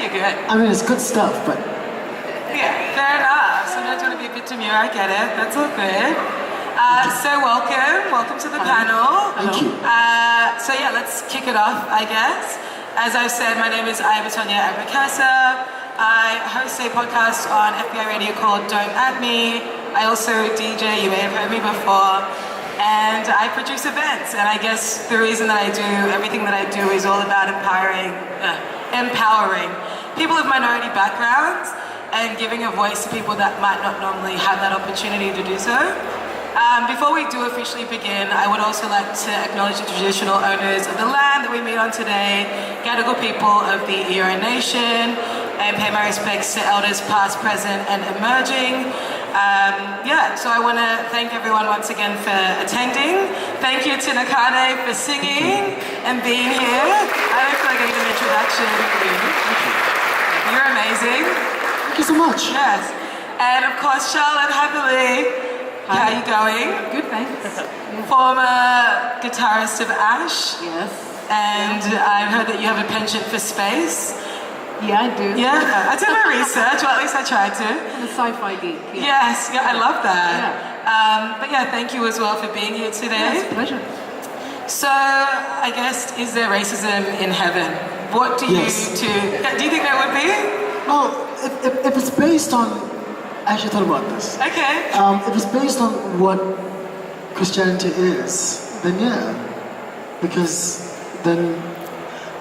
you're good. I mean, it's good stuff, but... Yeah, fair enough. Sometimes you want to be a bit demure, I get it. That's all good. So welcome to the panel. Thank you. So yeah, let's kick it off, I guess. As I've said, my name is Ayebatonye Abrakasa. I host a podcast on FBI Radio called Don't Add Me. I also DJ, you may have heard me before. And I produce events, and I guess the reason that I do everything that I do is all about empowering people of minority backgrounds and giving a voice to people that might not normally have that opportunity to do so. Before we do officially begin, I would also like to acknowledge the traditional owners of the land that we meet on today, Gadigal people of the Eora Nation, and pay my respects to elders past, present, and emerging. So I want to thank everyone once again for attending. Thank you to Nakhane for singing and being here. I don't feel like I need an introduction. You're amazing. Thank you so much. Yes. And of course, Charlotte Hatherley. Hi. How are you going? Good, thanks. Former guitarist of Ash. Yes. And I've heard that you have a penchant for space. Yeah, I do. Yeah, I did my research, well at least I tried to. I'm a sci-fi geek. Yeah. Yes, yeah, I love that. Yeah. But yeah, thank you as well for being here today. Yeah, it's a pleasure. So, I guess, is there racism in heaven? What do you do you think there would be? Well, if it's based on... I actually thought about this. Okay. If it's based on what Christianity is, then yeah. Because then,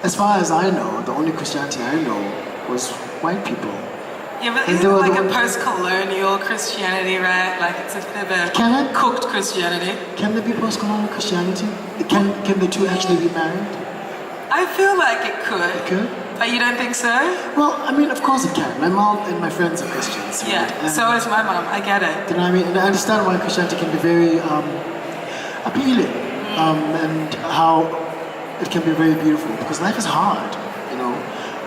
as far as I know, the only Christianity I know was white people. Yeah, but isn't it like a post-colonial Christianity, right? Like it's a bit of a cooked Christianity. Can there be post-colonial Christianity? Can the two actually be married? I feel like it could. It could? But you don't think so? Well, I mean, of course it can. My mom and my friends are Christians. Yeah, right? so is my mom. I get it. You know what I mean? And I understand why Christianity can be very appealing and how it can be very beautiful because life is hard, you know,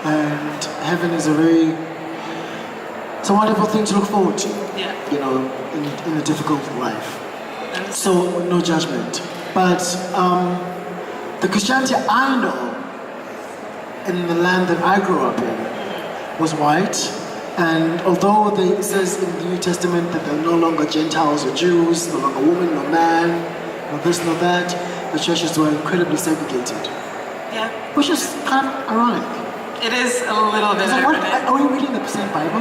and heaven is it's a wonderful thing to look forward to, you know, in a difficult life. So, no judgment. But the Christianity I know in the land that I grew up in was white, and although it says in the New Testament that they're no longer Gentiles or Jews, no longer woman, no man, no this, no that, the churches were incredibly segregated. Yeah. Which is kind of ironic. It is a little bit ironic. Are we reading the same Bible?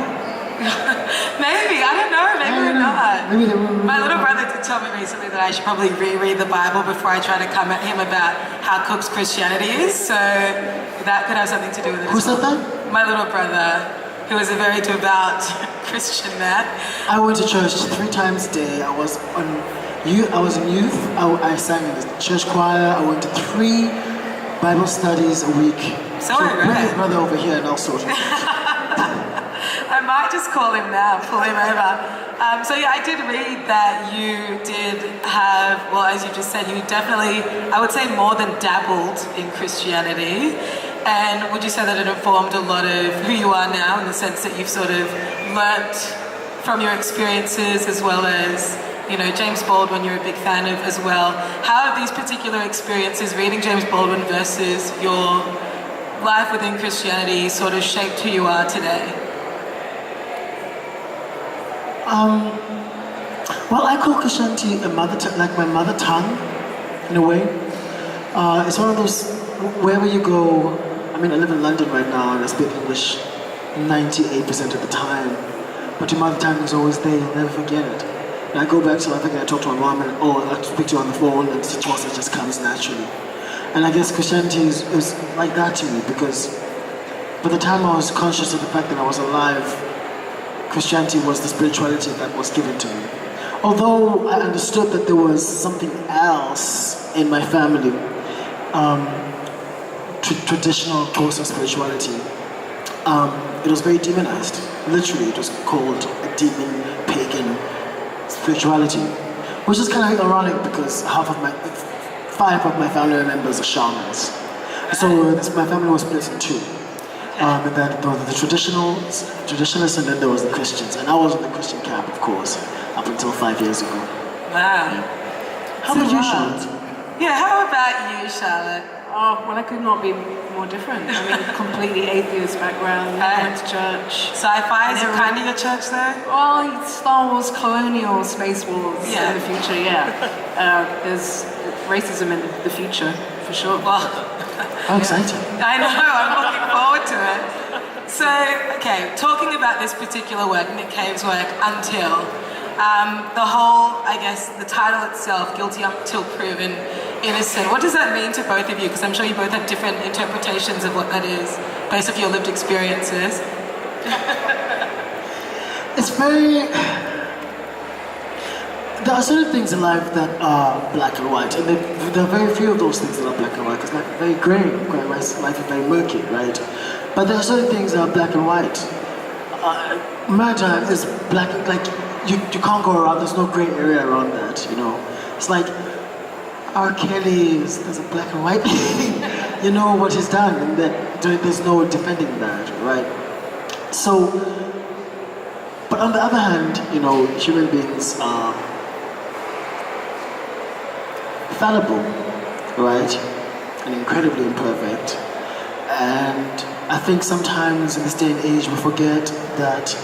Maybe, I don't know, maybe we're not. Maybe they were. My little brother did tell me recently that I should probably reread the Bible before I try to come at him about how cooked Christianity is, so that could have something to do with it. Who said that? My little brother, who is a very devout Christian man. I went to church 3 times a day. I was in youth. I sang in the church choir. I went to 3 Bible studies a week. So I read. Bring your brother over here and I'll sort it. I might just call him now, pull him over. So yeah, I did read that you did have, well, as you just said, you definitely, I would say more than dabbled in Christianity. And would you say that it informed a lot of who you are now in the sense that you've sort of learnt from your experiences as well as, you know, James Baldwin you're a big fan of as well. How have these particular experiences, reading James Baldwin versus your life within Christianity, sort of shaped who you are today? Well, I call Christianity like my mother tongue, in a way. It's one of those, wherever you go, I mean, I live in London right now and I speak English 98% of the time, but your mother tongue is always there, you'll never forget it. And I go back to South Africa and I talk to my mom and I speak to her on the phone and it's a choice that just comes naturally. And I guess Christianity is like that to me because by the time I was conscious of the fact that I was alive, Christianity was the spirituality that was given to me. Although I understood that there was something else in my family, traditional course of spirituality, it was very demonized. Literally, it was called a demon, pagan spirituality, which is kind of ironic because 5 of my family members are shamans. So my family was split in 2. And then there were the traditionalists, and then there was the Christians. And I was in the Christian camp, of course, up until 5 years ago. Wow. How about you, Charlotte? Yeah, how about you, Charlotte? Oh, well, I could not be more different. I mean, completely atheist background, never went to church. Sci-fi is kind of your church though? Well, Star Wars, colonial, space wars in the future, there's racism in the future, for sure. Well, How exciting. I know, I'm looking forward to it. So, okay, talking about this particular work, Nick Cave's work, Until, the whole, I guess, the title itself, Guilty Until Proven Innocent, what does that mean to both of you? Because I'm sure you both have different interpretations of what that is, based off your lived experiences. It's very... There are certain things in life that are black and white, and there are very few of those things that are black and white, because life is very grey, life is very murky, right? But there are certain things that are black and white. Murder is black, like, you can't go around, there's no grey area around that, you know? It's like, R. Kelly there's a black and white, you know what he's done, and that there's no defending that, right? So, but on the other hand, you know, human beings are fallible, right? And incredibly imperfect. And I think sometimes in this day and age we forget that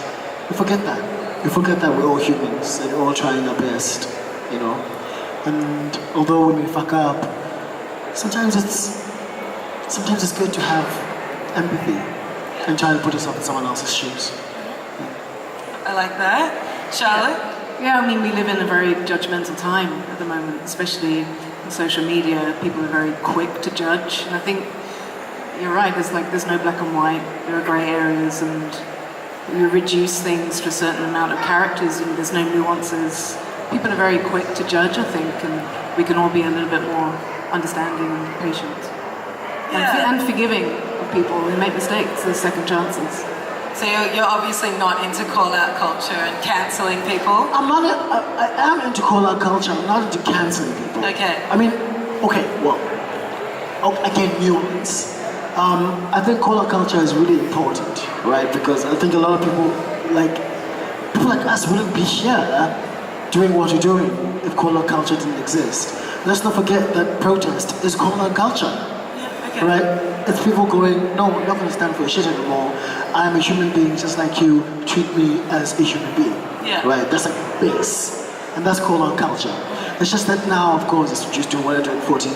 we're all humans and we're all trying our best, you know. And although we may fuck up, sometimes it's good to have empathy and try to put yourself in someone else's shoes. I like that. Charlotte? Yeah, I mean, we live in a very judgmental time at the moment, especially on social media. People are very quick to judge, and I think you're right, there's no black and white, there are grey areas, and we reduce things to a certain amount of characters, and there's no nuances. People are very quick to judge, I think, and we can all be a little bit more understanding and patient. And forgiving of people who make mistakes, there's second chances. So you're obviously not into call-out culture and cancelling people? I am into call-out culture, I'm not into cancelling people. Okay. I mean, again, nuance. I think call-out culture is really important, right? Because I think a lot of people like us wouldn't be here doing what we're doing if call-out culture didn't exist. Let's not forget that protest is call-out culture, right? It's people going, no, I'm not going to stand for shit anymore. I'm a human being just like you. Treat me as a human being, right? That's like base, and that's call-out culture. It's just that now, of course, it's reduced to 140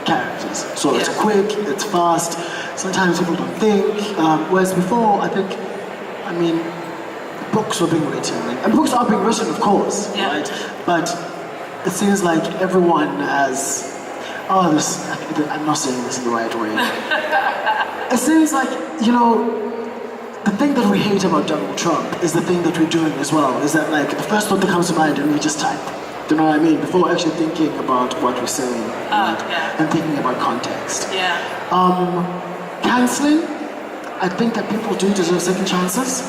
characters. So it's quick, it's fast. Sometimes people don't think. Whereas before, I mean, books were being written, and books are being written, of course, right? But it seems like everyone has. I'm not saying this in the right way. It seems like, you know, the thing that we hate about Donald Trump is the thing that we're doing as well. Is that like the first thought that comes to mind and we just type. Do you know what I mean? Before actually thinking about what we're saying and thinking about context. Cancelling, I think that people do deserve second chances,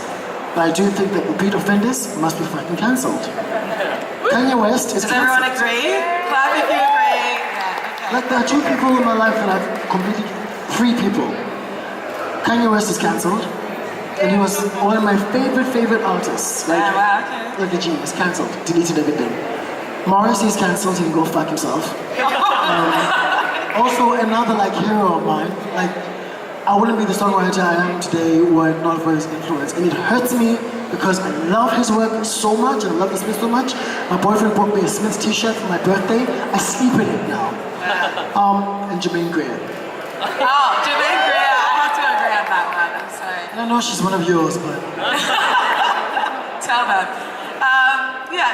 but I do think that repeat offenders must be fucking cancelled. Kanye West is Does cancelled. everyone agree? Clap if you agree. Like there are two people in my life that I've completely, three people. Kanye West is cancelled, and he was one of my favorite artists. Like, like a genius, cancelled, deleted everything. Morrissey's cancelled, he can go fuck himself. Also another like hero of mine, like I wouldn't be the songwriter I am today were it not for his influence. And it hurts me because I love his work so much, and I love the Smiths so much. My boyfriend bought me a Smiths t-shirt for my birthday. I sleep in it now. And Jermaine Greer. Oh, Jermaine Greer, I have to agree on that one, I'm sorry. And I know she's one of yours, but... Tell them.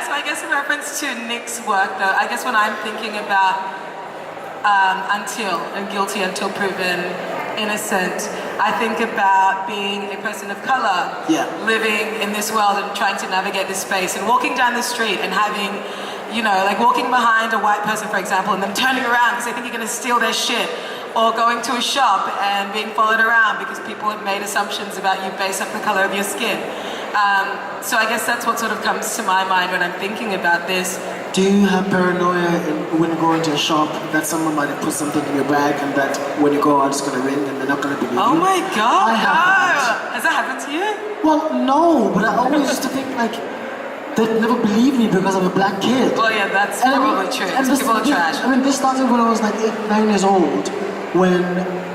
So I guess in reference to Nick's work though, I guess when I'm thinking about Until and Guilty Until Proven Innocent, I think about being a person of color, living in this world and trying to navigate this space and walking down the street and having, you know, like walking behind a white person, for example, and them turning around because they think you're going to steal their shit, or going to a shop and being followed around because people have made assumptions about you based off the color of your skin. So I guess that's what sort of comes to my mind when I'm thinking about this. Do you have paranoia when you go into a shop that someone might have put something in your bag and that when you go out it's going to ring and they're not going to believe you? Oh my God, I have that. Has that happened to you? Well, no, but I always used to think like, they'd never believe me because I'm a black kid. Well, yeah, that's probably true. And people are trash. I mean, this started when I was like 8, 9 years old. when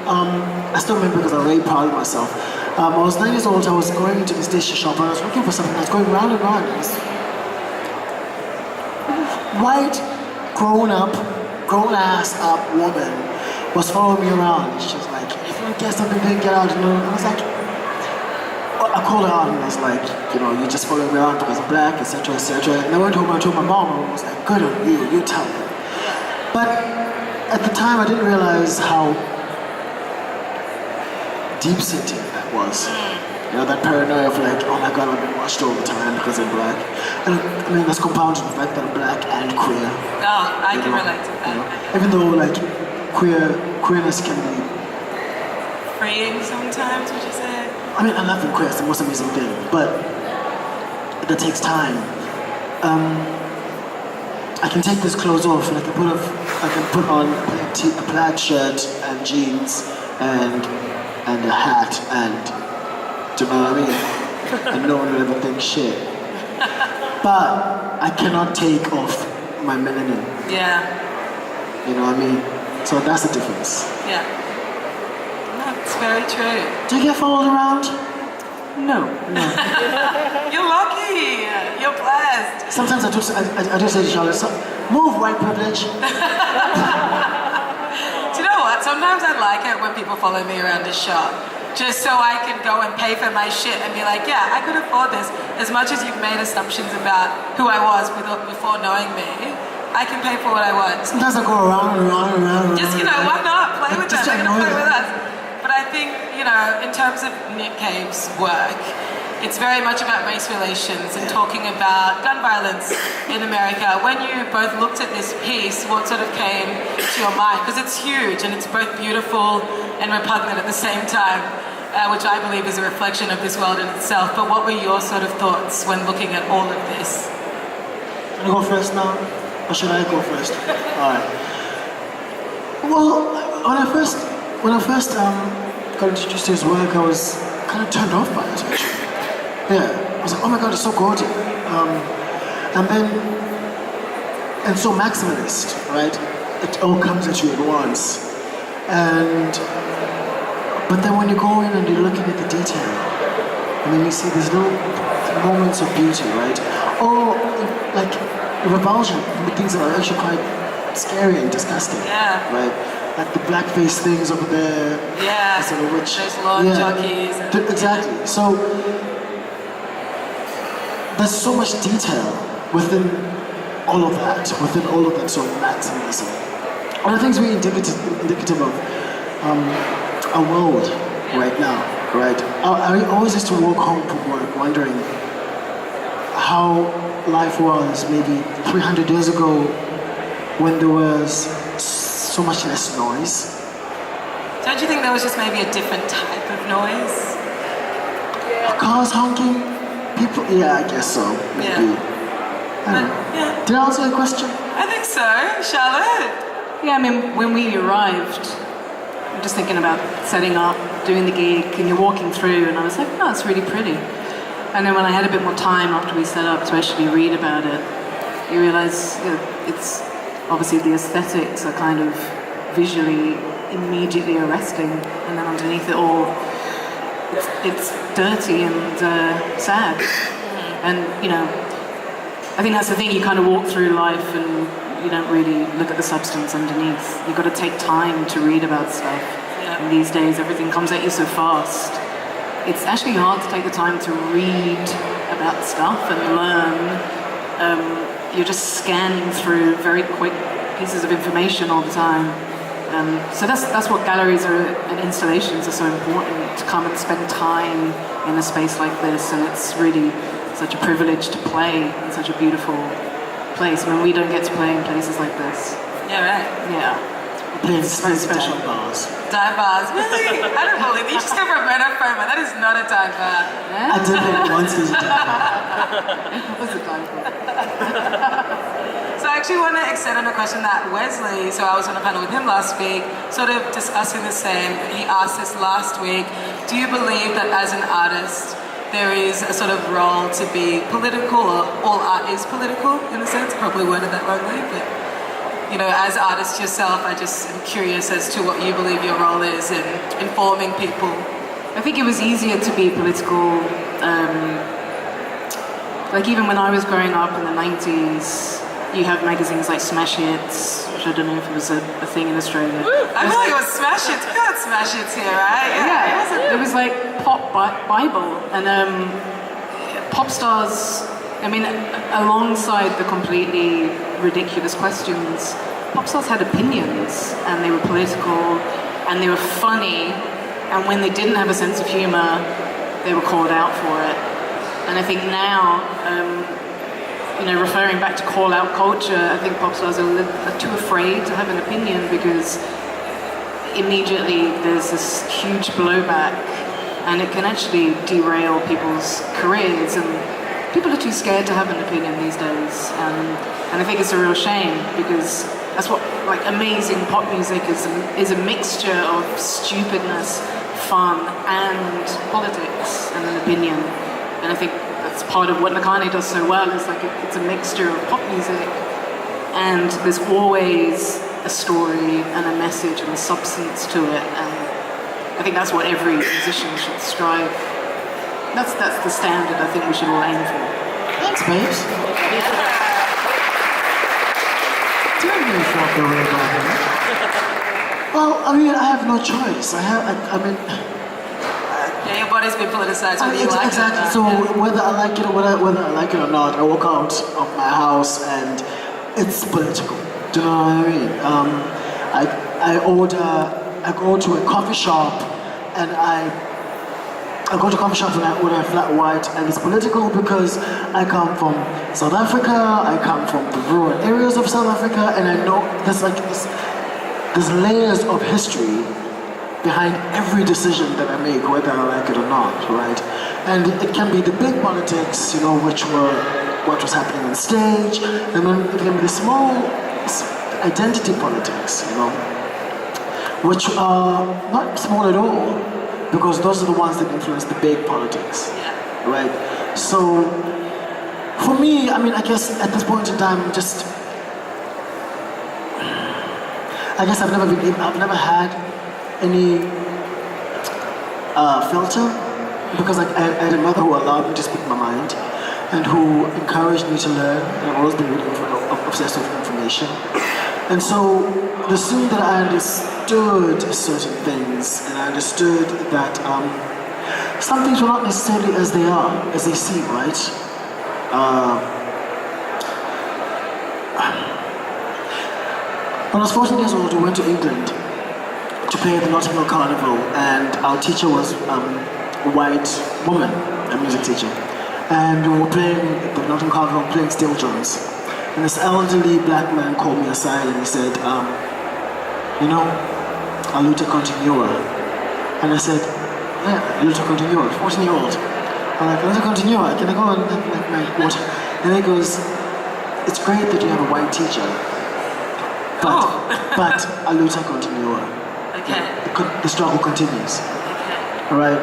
I still remember because I'm very proud of myself. I was 9 years old. I was going into this dish shop and I was looking for something. I was going round and round. This white, grown-ass up woman was following me around. She was like, "If you don't get something, then get out." You know, and I was like, I called her out and I was like, you know, you just following me around because I'm black, etc., etc. And I went home and I told my mom. My mom was like, "Good on you. You tell her." But at the time, I didn't realize how deep-seated that was. You know, that paranoia of like, oh my God, I'm being watched all the time because I'm black. And I mean, that's compounded the fact that I'm black and queer. Oh, I can relate to that. You know? Even though like queerness can be freeing sometimes, would you say? I mean, I love being queer, it's the most amazing thing, but that takes time. I can take these clothes off and I can put on a plaid shirt and jeans and a hat and, do you know what I mean? And no one will ever think shit. But I cannot take off my melanin. Yeah. You know what I mean? So that's the difference. Yeah. That's very true. Do you get followed around? No. You're lucky. You're blessed. Sometimes I do say to Charlotte, move, white privilege. Do you know what? Sometimes I like it when people follow me around the shop. Just so I can go and pay for my shit and be like, yeah, I could afford this. As much as you've made assumptions about who I was before knowing me, I can pay for what I want. Sometimes I go around. Just, you know, why not? Play with Just them. They're going to play annoy with them. us. But I think, you know, in terms of Nick Cave's work, it's very much about race relations and talking about gun violence in America. When you both looked at this piece, what sort of came to your mind? Because it's huge and it's both beautiful and repugnant at the same time, which I believe is a reflection of this world in itself. But what were your sort of thoughts when looking at all of this? Can I go first now? Or should I go first? Alright. Well, when I first got introduced to his work, I was kind of turned off by it, actually. Yeah, I was like, oh my God, it's so gorgeous. And so maximalist, right? It all comes at you at once. But then when you go in and you're looking at the detail, and then you see these little moments of beauty, right? Or like revulsion, things that are actually quite scary and disgusting. Yeah. Right? Like the blackface things over there. Yeah. Sort of which, those lawn jockeys. Exactly. So there's so much detail within all of that sort of maximalism. One of the things we're indicative of our world right now, right? I always used to walk home from work wondering how life was maybe 300 years ago when there was so much less noise. Don't you think there was just maybe a different type of noise? Cars honking, people, yeah, I guess so, maybe. Yeah. I don't know. Yeah. Did I answer your question? I think so, Charlotte. Yeah, I mean, when we arrived, I'm just thinking about setting up, doing the gig, and you're walking through, and I was like, oh, it's really pretty. And then when I had a bit more time after we set up to actually read about it, you realize it's obviously the aesthetics are kind of visually immediately arresting, and then underneath it all, it's dirty and sad. And, you know, I think that's the thing, you kind of walk through life and you don't really look at the substance underneath. You've got to take time to read about stuff. Yeah. And these days, everything comes at you so fast. It's actually hard to take the time to read about stuff and learn. You're just scanning through very quick pieces of information all the time. So that's what galleries and installations are so important, to come and spend time in a space like this. And it's really such a privilege to play in such a beautiful place. I mean, we don't get to play in places like this. Yeah, right. Yeah. It's very special. Dive bars. Really? I don't believe it. You just come from Metaphoma. That is not a dive bar. Yeah. I did it once as a dive bar. It was a dive bar. So I actually want to extend on a question that Wesley, so I was on a panel with him last week, sort of discussing the same. He asked this last week. Do you believe that as an artist, there is a sort of role to be political, or all art is political, in a sense? Probably worded that wrongly, but as artists yourself, I just am curious as to what you believe your role is in informing people. I think it was easier to be political. Like even when I was growing up in the 90s, you have magazines like Smash Hits, which I don't know if it was a thing in Australia. I feel like it was Smash Hits. We got Smash Hits here, right? Yeah, it was like Pop Bible. And pop stars, I mean, alongside the completely ridiculous questions, pop stars had opinions, and they were political, and they were funny, and when they didn't have a sense of humor, they were called out for it. And I think now, referring back to call-out culture, I think pop stars are too afraid to have an opinion because immediately there's this huge blowback, and it can actually derail people's careers, and people are too scared to have an opinion these days. And I think it's a real shame because that's what amazing pop music is a mixture of stupidness, fun, and politics and an opinion. And I think that's part of what Nakhane does so well, is it's a mixture of pop music, and there's always a story and a message and a substance to it, and I think that's what every musician should strive. That's the standard I think we should all aim for. Thanks, babes. Don't really feel the way about it. Well, I mean, I have no choice. Yeah, your body's been politicized whether you like exactly. it or So not. whether I like it or whether I like it or not, I walk out of my house and it's political. Do you know what I mean? I go to a coffee shop and I go to a coffee shop and I order a flat white, and it's political because I come from South Africa, I come from the rural areas of South Africa, and I know there's layers of history behind every decision that I make, whether I like it or not, right? And it can be the big politics, which were what was happening on stage, and then it can be the small identity politics, which are not small at all, because those are the ones that influence the big politics, right? So, for me, I guess at this point in time, I've never had any filter, because I had a mother who allowed me to speak my mind and who encouraged me to learn, and I've always been really obsessed with information. And so the sooner that I understood certain things, and I understood that some things were not necessarily as they seem, right? When I was 14 years old, we went to England to play at the Notting Hill Carnival, and our teacher was a white woman, a music teacher. And we were playing at the Notting Hill Carnival, playing Steel Drums. And this elderly black man called me aside and he said, Aluta continua. And I said, yeah, Aluta continua, 14-year-old. I'm like, Aluta continua, can I go and have my water? And he goes, it's great that you have a white teacher, but Aluta continua. Okay. The struggle continues. Okay. Right?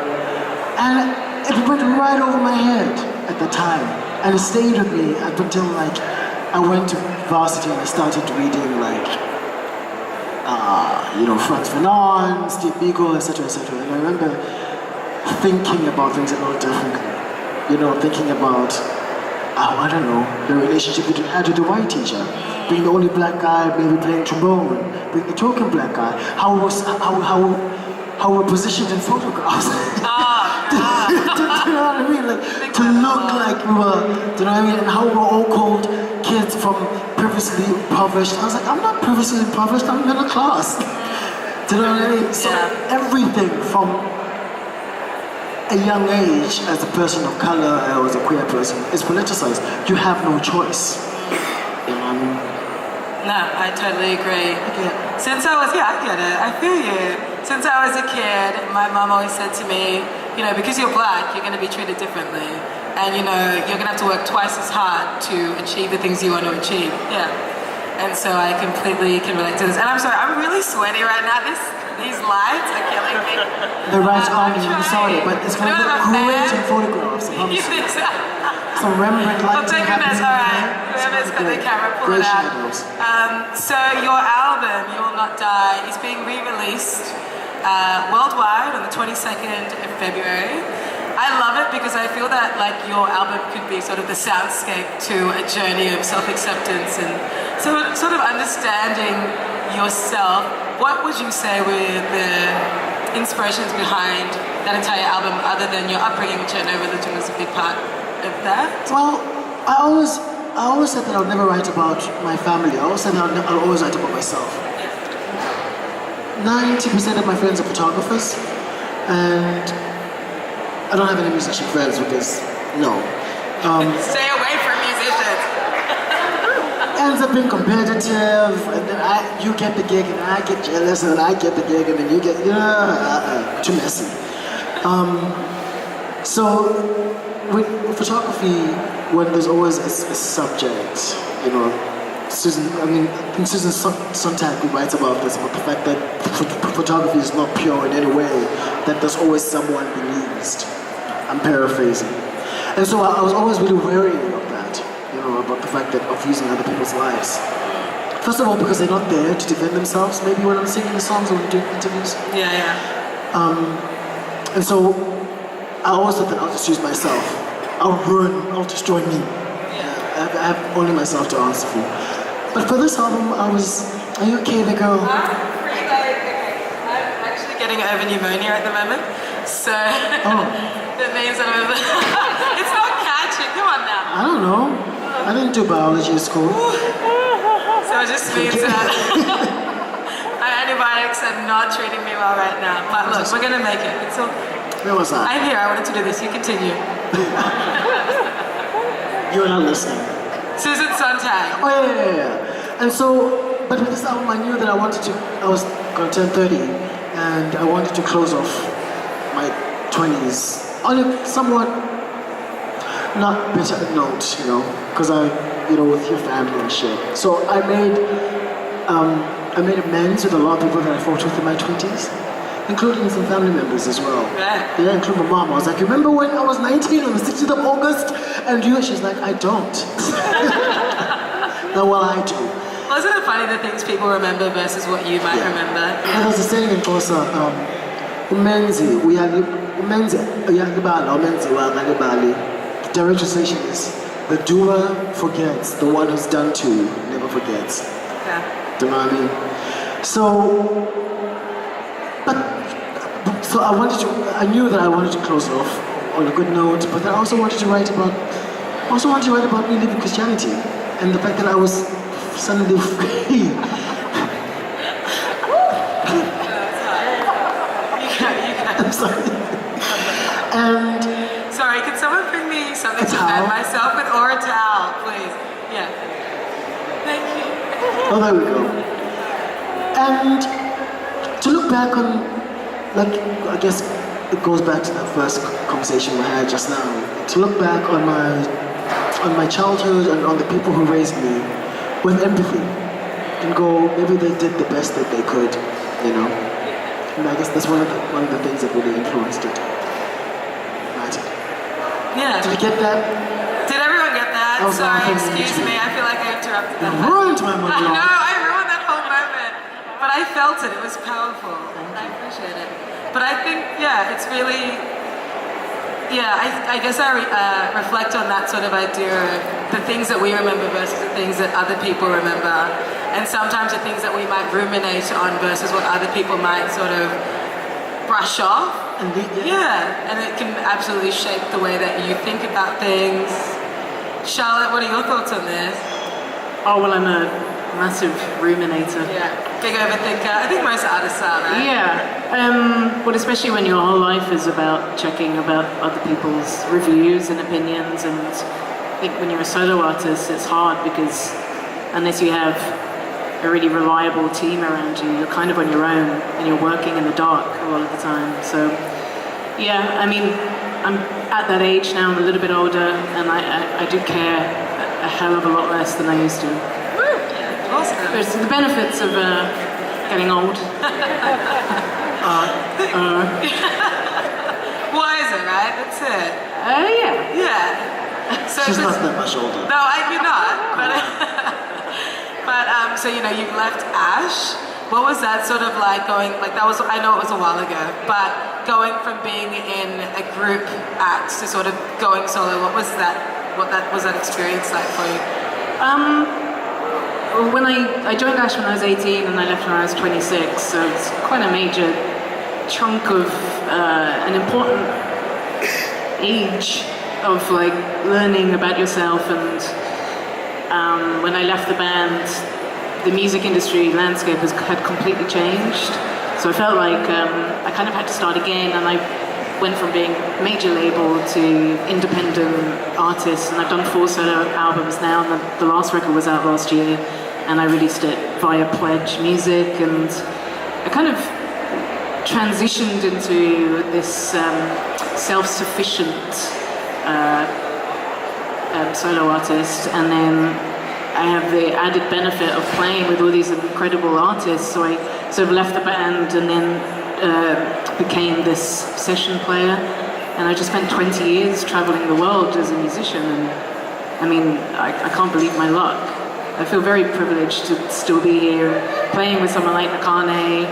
And it went right over my head at the time. And it stayed with me up until I went to varsity and I started reading Frantz Fanon, Steve Biko, etc., etc. And I remember thinking about things a lot differently. Thinking about, the relationship between I had with the white teacher, being the only black guy, maybe playing trombone, being the token black guy, how we're positioned in photographs. Do you know what I mean? To look like we were, do you know what I mean? And how we're all called kids from previously impoverished. I was like, I'm not previously impoverished, I'm middle class. Do you know what I mean? So everything from a young age, as a person of color or as a queer person, is politicized. You have no choice. No, I totally agree. Since I get it, I feel you. Since I was a kid, my mom always said to me, because you're black, you're going to be treated differently. And, you're going to have to work twice as hard to achieve the things you want to achieve. Yeah. And so I completely can relate to this. And I'm sorry, I'm really sweaty right now. These lights are killing me. The lights are on you, sorry, but it's going to look great in photographs. You think so? Some Rembrandt I'll lighting take happening this, all right. there. Whoever's got the Great. camera, pull Great it out. shadows. So your album, You Will Not Die, is being re-released worldwide on the 22nd of February. I love it because I feel that like your album could be sort of the soundscape to a journey of self-acceptance and sort of understanding yourself. What would you say were the inspirations behind that entire album, other than your upbringing, which I know religion was a big part of that? Well, I always said that I would never write about my family. I always said that I'll always write about myself. 90% of my friends are photographers, and I don't have any musician friends because, no. Stay away from musicians. Ends up being competitive, and then you get the gig, and I get jealous, and then I get the gig, and then you get, too messy. So, with photography, when there's always a subject, Susan Sontag writes about this, about the fact that photography is not pure in any way, that there's always someone bemused. I'm paraphrasing. And so I was always really wary of that, about the fact of using other people's lives. First of all, because they're not there to defend themselves, maybe when I'm singing the songs or when I'm doing interviews. Yeah. And so I always thought that I'll just use myself. I'll destroy me. I have only myself to answer for. But for this album, are you okay, the girl? I'm actually getting over pneumonia at the moment, so that means that I'm it's not catching, come on now. I don't know. I didn't do biology at school. So it just means that my antibiotics are not treating me well right now. But look, we're gonna make it. It's all... Where was I? I'm here, I wanted to do this, you continue. You're not listening. Susan Sontag. Oh, yeah. And so, but with this album, I knew that I was going to turn 30, and I wanted to close off my 20s on a somewhat not bitter note, because with your family and shit. So I made amends with a lot of people that I fought with in my 20s. Including some family members as well. Yeah, including my mom. I was like, remember when I was 19 on the 16th of August? And she's like, I don't. No, well, I do. Wasn't it funny the things people remember versus what you might remember? Yeah. There's a saying in Xhosa, the direct translation is, the doer forgets, the one who's done to never forgets. Yeah. Do you know what I mean? So I knew that I wanted to close it off on a good note, but then I also wanted to write about me living Christianity and the fact that I was suddenly free. I'm sorry. And sorry, can someone bring me something to fan myself with, or a towel, please? Yeah. Thank you. Oh, there we go. And to look back on, I guess it goes back to that first conversation we had just now. To look back on my childhood and on the people who raised me with empathy, and go, maybe they did the best that they could, And I guess that's one of the things that really influenced it. Right. Yeah. Did you get that? Did everyone get that? Sorry, excuse me. I feel like I interrupted that. You ruined my monologue. I know, I ruined that whole moment. But I felt it. It was powerful. I appreciate it. But I think, it's really, I guess I reflect on that sort of idea of the things that we remember versus the things that other people remember. And sometimes the things that we might ruminate on versus what other people might sort of brush off. And it can absolutely shape the way that you think about things. Charlotte, what are your thoughts on this? Oh, well, I'm a massive ruminator. Yeah, big overthinker. I think most artists are, right? Yeah. Well, especially when your whole life is about checking about other people's reviews and opinions, and I think when you're a solo artist, it's hard because unless you have a really reliable team around you, you're kind of on your own and you're working in the dark a lot of the time. So, yeah, I mean, I'm at that age now, I'm a little bit older, and I do care a hell of a lot less than I used to. Awesome. There's the benefits of getting old. Wiser, right? That's it. Yeah. Yeah. So She's just- not that much older. No, you're not. But so you've left Ash. What was that sort of like going? Like that was, I know it was a while ago, but going from being in a group act to sort of going solo. What was that? What was that experience like for you? When I joined Ash when I was 18 and I left when I was 26, so it's quite a major chunk of an important age of like learning about yourself. And when I left the band, the music industry landscape had completely changed. So I felt like I kind of had to start again, and I went from being major label to independent artist, and I've done 4 solo albums now, and the last record was out last year, and I released it via Pledge Music, and I kind of transitioned into this self-sufficient solo artist, and then I have the added benefit of playing with all these incredible artists, so I sort of left the band and then became this session player, and I just spent 20 years traveling the world as a musician, and I mean, I can't believe my luck. I feel very privileged to still be here playing with someone like Nakhane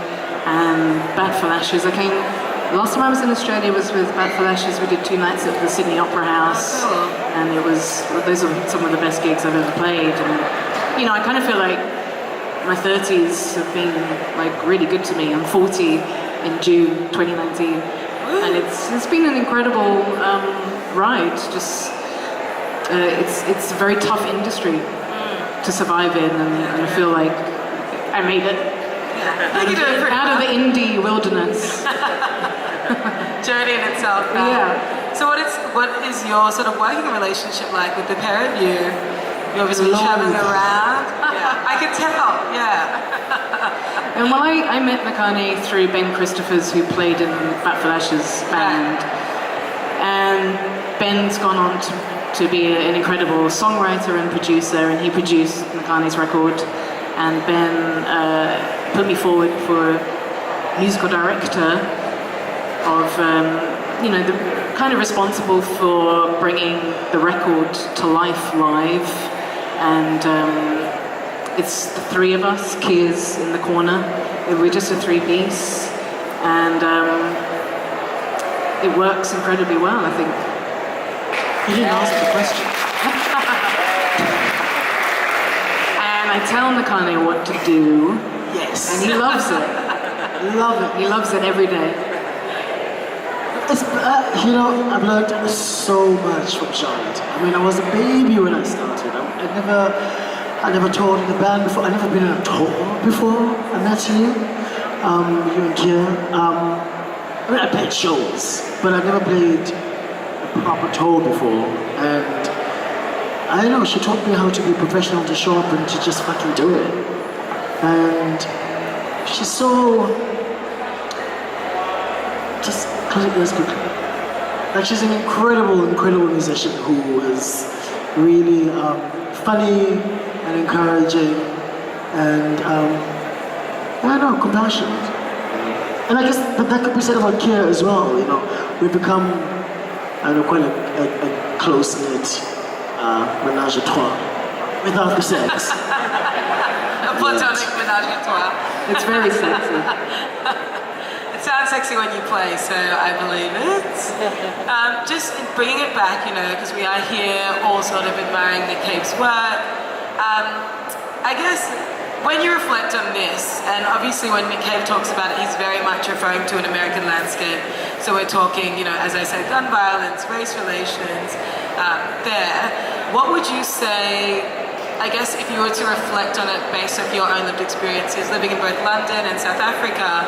and Bat for Lashes. Last time I was in Australia was with Bat for Lashes. We did 2 nights at the Sydney Opera House, and those are some of the best gigs I've ever played. And I kind of feel like my 30s have been like really good to me. I'm 40 in June 2019, and it's been an incredible ride. Just it's a very tough industry to survive in, and I feel like I made it. Out of the indie wilderness. Journey in itself. Yeah. So what is your sort of working relationship like with the pair of you? You're obviously traveling around. Yeah, I could tell. Yeah. And I met Nakhane through Ben Christophers, who played in Bat for Lashes band, and Ben's gone on to be an incredible songwriter and producer, and he produced Nakhane's record, and Ben put me forward for musical director of, the kind of responsible for bringing the record to life live, and it's the 3 of us, Kiers in the corner. We're just a 3-piece, and it works incredibly well, I think. You didn't ask the question. And I tell Nakhane what to do, Yes. and he loves it. Love it. He loves it every day. It's, I've learned so much from Charlotte. I mean, I was a baby when I started. I never toured in the band before. I've never been on a tour before. I met you, you and Kia. I mean, I played shows, but I've never played a proper tour before. And I don't know, she taught me how to be professional, to show up and to just fucking do it. And she's so just let's quickly. Like, she's an incredible musician who is really funny and encouraging and I don't know, compassionate. And I guess that could be said about Kia as well. We've become quite a close-knit menage a trois without the sex. A platonic menage a trois. It's very sexy. It sounds sexy when you play, so I believe it. Just bringing it back, because we are here all sort of admiring Nick Cave's work. I guess when you reflect on this, and obviously when Nick Cave talks about it, he's very much referring to an American landscape. So we're talking, as I said, gun violence, race relations, there. What would you say, I guess, if you were to reflect on it based on your own lived experiences, living in both London and South Africa,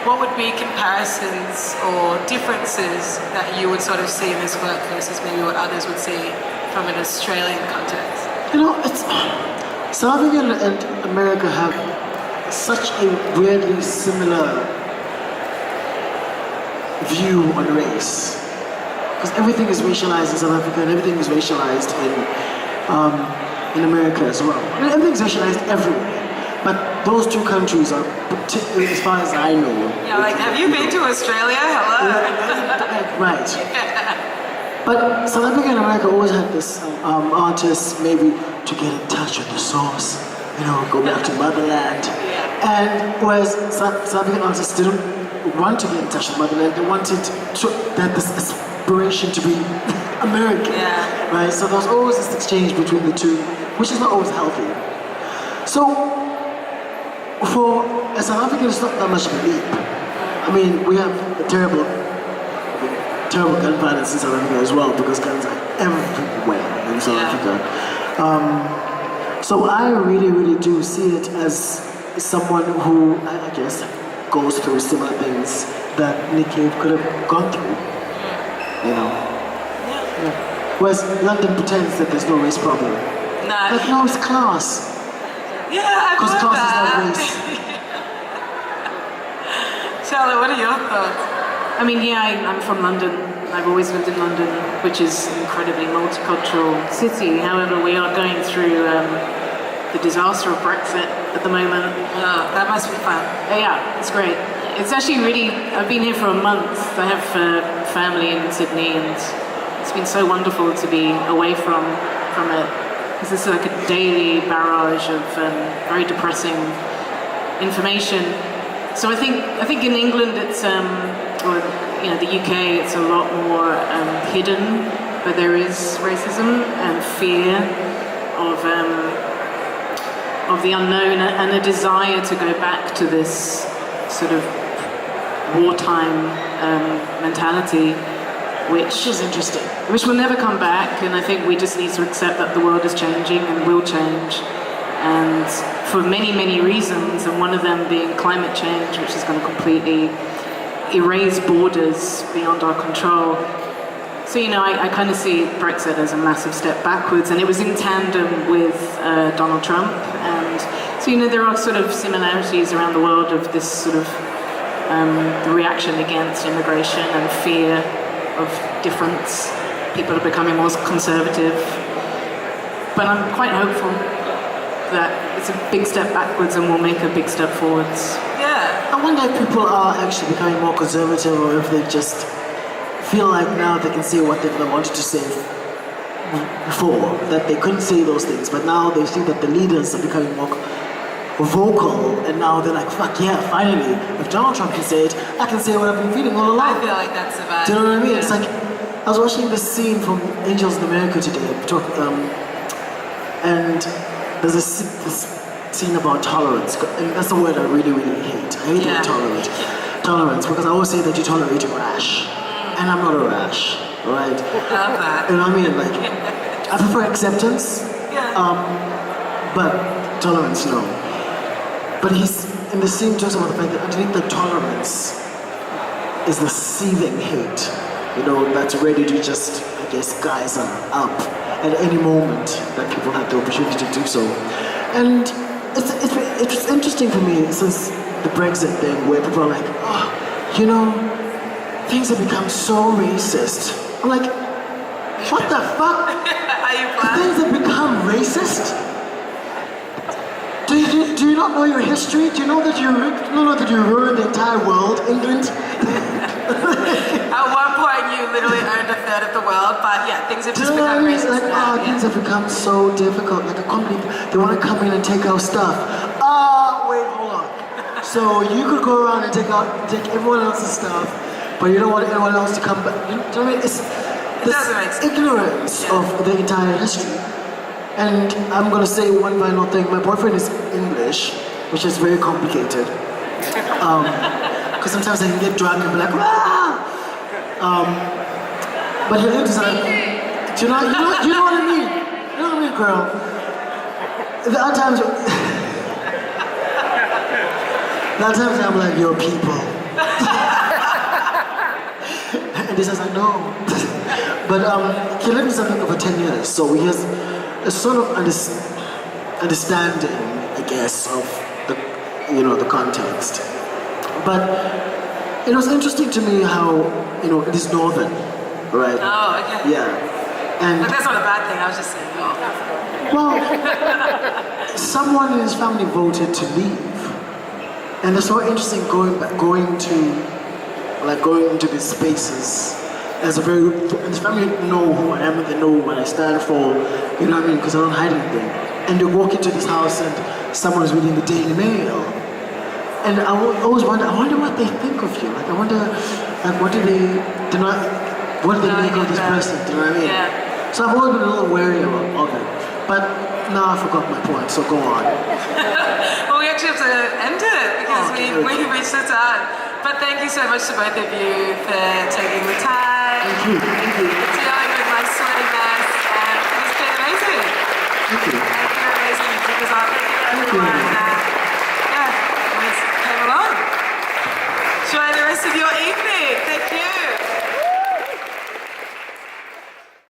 what would be comparisons or differences that you would sort of see in this work versus maybe what others would see from an Australian context? South Africa and America have such a weirdly similar view on race. Because everything is racialized in South Africa and everything is racialized in America as well. I mean, everything's racialized everywhere. But those 2 countries are, particularly as far as I know. Yeah, like, have you been to Australia? Hello? Right. But South Africa and America always had this artists maybe to get in touch with the source, go back to motherland. And whereas South African artists didn't want to get in touch with motherland, they wanted this aspiration to be American, right? So there was always this exchange between the two, which is not always healthy. So for a South African, it's not that much of a leap. I mean, we have a terrible gun violence in South Africa as well, because guns are everywhere in South Africa. So I really, really do see it as someone who, I guess, goes through similar things that Nick Cave could have gone through, Whereas London pretends that there's no race problem. Nah. Like, no, it's class. Yeah, I've Because heard class that. is not race. Charlotte, what are your thoughts? I mean, I'm from London. I've always lived in London, which is an incredibly multicultural city. However, we are going through the disaster of Brexit at the moment. Oh, that must be fun. Yeah, it's great. It's actually really, I've been here for a month. I have family in Sydney, and it's been so wonderful to be away from it. Because it's like a daily barrage of very depressing information. So I think in England it's, or the UK, it's a lot more hidden, but there is racism and fear of the unknown and a desire to go back to this sort of wartime mentality, which is interesting. Which will never come back, and I think we just need to accept that the world is changing and will change, and for many, many reasons, and one of them being climate change, which is going to completely erase borders beyond our control. So, I kind of see Brexit as a massive step backwards, and it was in tandem with Donald Trump, and so, there are sort of similarities around the world of this sort of the reaction against immigration and fear of difference. People are becoming more conservative, but I'm quite hopeful that it's a big step backwards and we'll make a big step forwards. Yeah. I wonder if people are actually becoming more conservative, or if they just feel like now they can say what they wanted to say before, that they couldn't say those things, but now they see that the leaders are becoming more vocal, and now they're like, fuck yeah, finally, if Donald Trump can say it, I can say what I've been feeling all along. I feel like that's the vibe. Do you know what I mean? Yeah. It's like, I was watching this scene from Angels in America today, and there's this scene about tolerance, and that's the word I really, really hate. I hate the word tolerance, because I always say that you tolerate a rash, and I'm not a rash, alright? I love that. You know what I mean? Like, I prefer acceptance, but tolerance, no. But he's, in the scene, talks about the fact that underneath the tolerance is the seething hate, that's ready to just, I guess, guys are up at any moment that people have the opportunity to do so. And it's interesting for me since the Brexit thing, where people are like, things have become so racist. I'm like, what the fuck? Are you glad? Things have become racist? Do you not know your history? Do you know that you ruined the entire world, England? At one point, you literally owned a third of the world, but yeah, things have just become racist like, now. things have become so difficult. Like a company, they want to come in and take our stuff. Wait, hold on. So you could go around and take everyone else's stuff, but you don't want anyone else to come back. You know what I mean? It's doesn't make sense. ignorance of the entire history. And I'm gonna say one final thing. My boyfriend is English, which is very complicated. Because sometimes I can get drunk and be like, ah! But he lives like, do you know what I mean? You know what I mean, girl? There are times I'm like, your people. And he says, I know. But he lived in South Africa for 10 years, so he has a sort of understanding, I guess, of the context. But it was interesting to me how, it is northern, right? Oh, okay. Yeah. And But that's not a bad thing, I was just saying, well, someone in his family voted to leave. And it's so interesting going into these spaces as a very, and the family know who I am and they know what I stand for, you know what I mean, because I don't hide anything. And they walk into this house and someone is reading the Daily Mail. And I always wonder, what they think of you. Like, I wonder, like, what do they make of this person, do you know what I mean? Yeah. So I've always been a little wary of it. But now I forgot my point, so go on. Well, we actually have to end it because we reached the time. But thank you so much to both of you for taking the time. Thank you. Dealing with my sweaty mess, and it's been amazing. Thank you. It's been amazing because thank you everyone. Yeah, always came along. Enjoy the rest of your